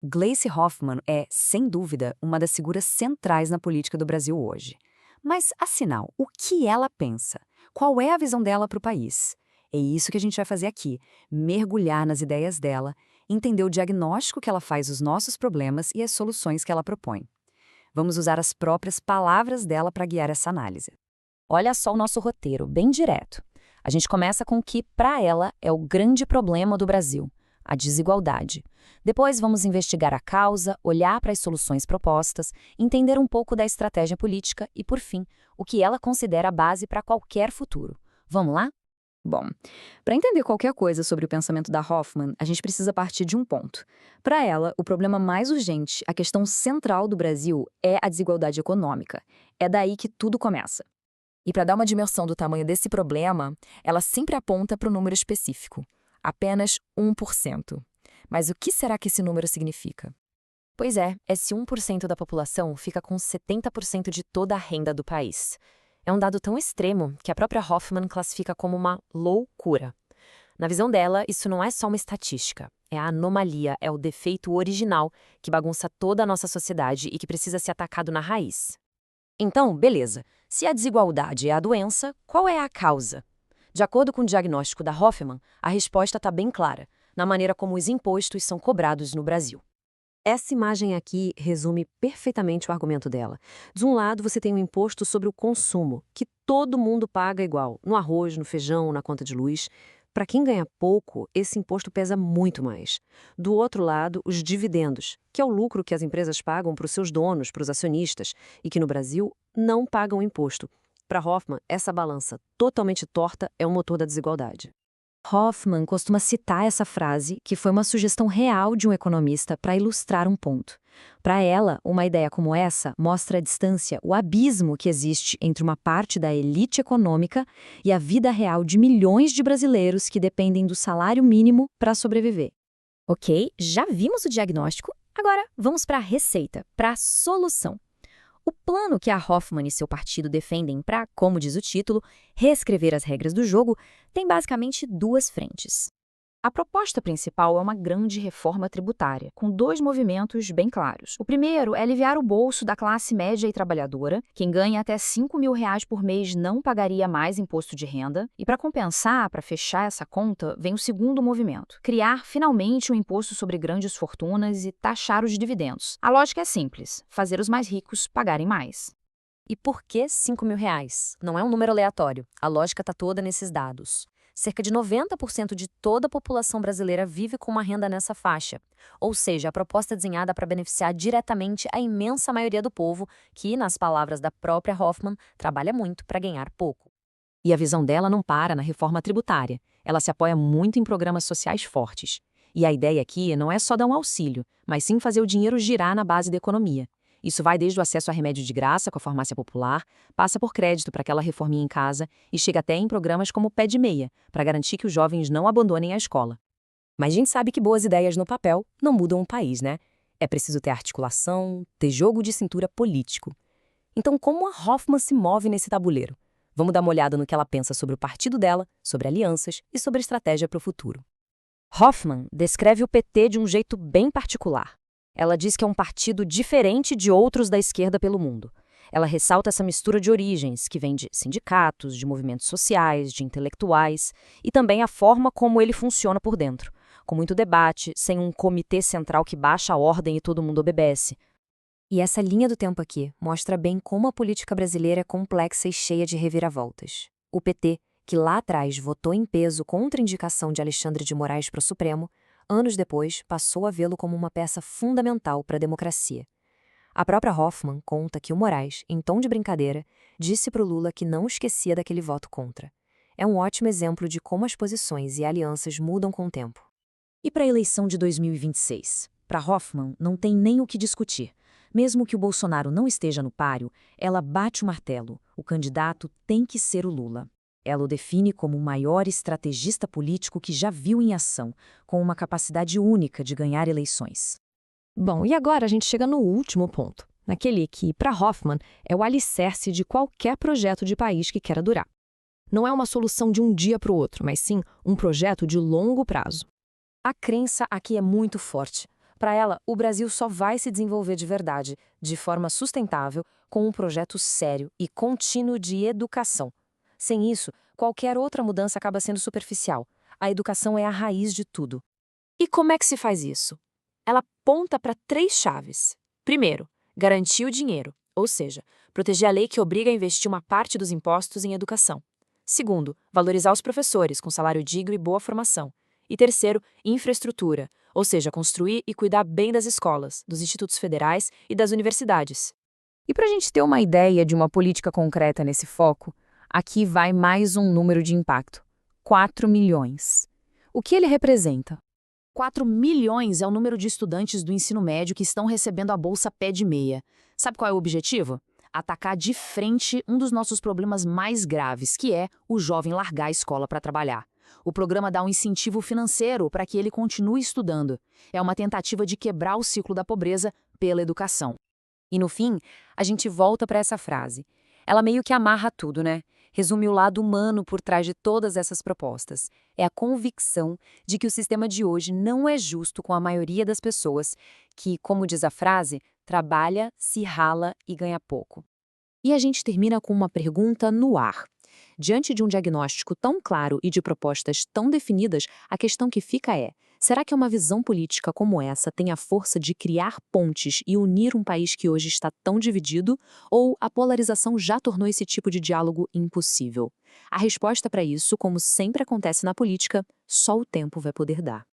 Gleice Hoffmann é, sem dúvida, uma das figuras centrais na política do Brasil hoje. Mas, afinal, o que ela pensa? Qual é a visão dela para o país? É isso que a gente vai fazer aqui, mergulhar nas ideias dela, entender o diagnóstico que ela faz dos nossos problemas e as soluções que ela propõe. Vamos usar as próprias palavras dela para guiar essa análise. Olha só o nosso roteiro, bem direto. A gente começa com o que, para ela, é o grande problema do Brasil, a desigualdade. Depois vamos investigar a causa, olhar para as soluções propostas, entender um pouco da estratégia política e, por fim, o que ela considera a base para qualquer futuro. Vamos lá? Bom, para entender qualquer coisa sobre o pensamento da Hoffmann, a gente precisa partir de um ponto. Para ela, o problema mais urgente, a questão central do Brasil, é a desigualdade econômica. É daí que tudo começa. E para dar uma dimensão do tamanho desse problema, ela sempre aponta para o número específico, apenas 1%. Mas o que será que esse número significa? Pois é, esse 1% da população fica com 70% de toda a renda do país. É um dado tão extremo que a própria Hoffmann classifica como uma loucura. Na visão dela, isso não é só uma estatística, é a anomalia, é o defeito original que bagunça toda a nossa sociedade e que precisa ser atacado na raiz. Então, beleza. Se a desigualdade é a doença, qual é a causa? De acordo com o diagnóstico da Hoffmann, a resposta está bem clara, na maneira como os impostos são cobrados no Brasil. Essa imagem aqui resume perfeitamente o argumento dela. De um lado, você tem um imposto sobre o consumo, que todo mundo paga igual, no arroz, no feijão, na conta de luz. Para quem ganha pouco, esse imposto pesa muito mais. Do outro lado, os dividendos, que é o lucro que as empresas pagam para os seus donos, para os acionistas, e que no Brasil não pagam imposto. Para Hoffmann, essa balança totalmente torta é o motor da desigualdade. Hoffmann costuma citar essa frase, que foi uma sugestão real de um economista para ilustrar um ponto. Para ela, uma ideia como essa mostra a distância, o abismo que existe entre uma parte da elite econômica e a vida real de milhões de brasileiros que dependem do salário mínimo para sobreviver. Ok, já vimos o diagnóstico, agora vamos para a receita, para a solução. O plano que a Hoffmann e seu partido defendem para, como diz o título, reescrever as regras do jogo, tem basicamente duas frentes. A proposta principal é uma grande reforma tributária, com dois movimentos bem claros. O primeiro é aliviar o bolso da classe média e trabalhadora. Quem ganha até R$ 5.000 por mês não pagaria mais imposto de renda. E para compensar, para fechar essa conta, vem o segundo movimento: criar finalmente um imposto sobre grandes fortunas e taxar os dividendos. A lógica é simples: fazer os mais ricos pagarem mais. E por que R$ 5.000? Não é um número aleatório. A lógica está toda nesses dados. Cerca de 90% de toda a população brasileira vive com uma renda nessa faixa. Ou seja, a proposta é desenhada para beneficiar diretamente a imensa maioria do povo que, nas palavras da própria Hoffmann, trabalha muito para ganhar pouco. E a visão dela não para na reforma tributária. Ela se apoia muito em programas sociais fortes. E a ideia aqui não é só dar um auxílio, mas sim fazer o dinheiro girar na base da economia. Isso vai desde o acesso a remédio de graça com a farmácia popular, passa por crédito para aquela reforminha em casa e chega até em programas como o Pé de Meia, para garantir que os jovens não abandonem a escola. Mas a gente sabe que boas ideias no papel não mudam um país, né? É preciso ter articulação, ter jogo de cintura político. Então, como a Hoffmann se move nesse tabuleiro? Vamos dar uma olhada no que ela pensa sobre o partido dela, sobre alianças e sobre estratégia para o futuro. Hoffmann descreve o PT de um jeito bem particular. Ela diz que é um partido diferente de outros da esquerda pelo mundo. Ela ressalta essa mistura de origens, que vem de sindicatos, de movimentos sociais, de intelectuais, e também a forma como ele funciona por dentro, com muito debate, sem um comitê central que baixa a ordem e todo mundo obedece. E essa linha do tempo aqui mostra bem como a política brasileira é complexa e cheia de reviravoltas. O PT, que lá atrás votou em peso contra a indicação de Alexandre de Moraes para o Supremo, anos depois, passou a vê-lo como uma peça fundamental para a democracia. A própria Hoffmann conta que o Moraes, em tom de brincadeira, disse para o Lula que não esquecia daquele voto contra. É um ótimo exemplo de como as posições e alianças mudam com o tempo. E para a eleição de 2026? Para Hoffmann, não tem nem o que discutir. Mesmo que o Bolsonaro não esteja no páreo, ela bate o martelo. O candidato tem que ser o Lula. Ela o define como o maior estrategista político que já viu em ação, com uma capacidade única de ganhar eleições. Bom, e agora a gente chega no último ponto, naquele que, para Hoffmann, é o alicerce de qualquer projeto de país que queira durar. Não é uma solução de um dia para o outro, mas sim um projeto de longo prazo. A crença aqui é muito forte. Para ela, o Brasil só vai se desenvolver de verdade, de forma sustentável, com um projeto sério e contínuo de educação. Sem isso, qualquer outra mudança acaba sendo superficial. A educação é a raiz de tudo. E como é que se faz isso? Ela aponta para 3 chaves. Primeiro, garantir o dinheiro, ou seja, proteger a lei que obriga a investir uma parte dos impostos em educação. Segundo, valorizar os professores com salário digno e boa formação. E terceiro, infraestrutura, ou seja, construir e cuidar bem das escolas, dos institutos federais e das universidades. E para a gente ter uma ideia de uma política concreta nesse foco, aqui vai mais um número de impacto: 4 milhões. O que ele representa? 4 milhões é o número de estudantes do ensino médio que estão recebendo a bolsa pé de meia. Sabe qual é o objetivo? Atacar de frente um dos nossos problemas mais graves, que é o jovem largar a escola para trabalhar. O programa dá um incentivo financeiro para que ele continue estudando. É uma tentativa de quebrar o ciclo da pobreza pela educação. E no fim, a gente volta para essa frase. Ela meio que amarra tudo, né? Resume o lado humano por trás de todas essas propostas. É a convicção de que o sistema de hoje não é justo com a maioria das pessoas que, como diz a frase, trabalha, se rala e ganha pouco. E a gente termina com uma pergunta no ar. Diante de um diagnóstico tão claro e de propostas tão definidas, a questão que fica é: será que uma visão política como essa tem a força de criar pontes e unir um país que hoje está tão dividido? Ou a polarização já tornou esse tipo de diálogo impossível? A resposta para isso, como sempre acontece na política, só o tempo vai poder dar.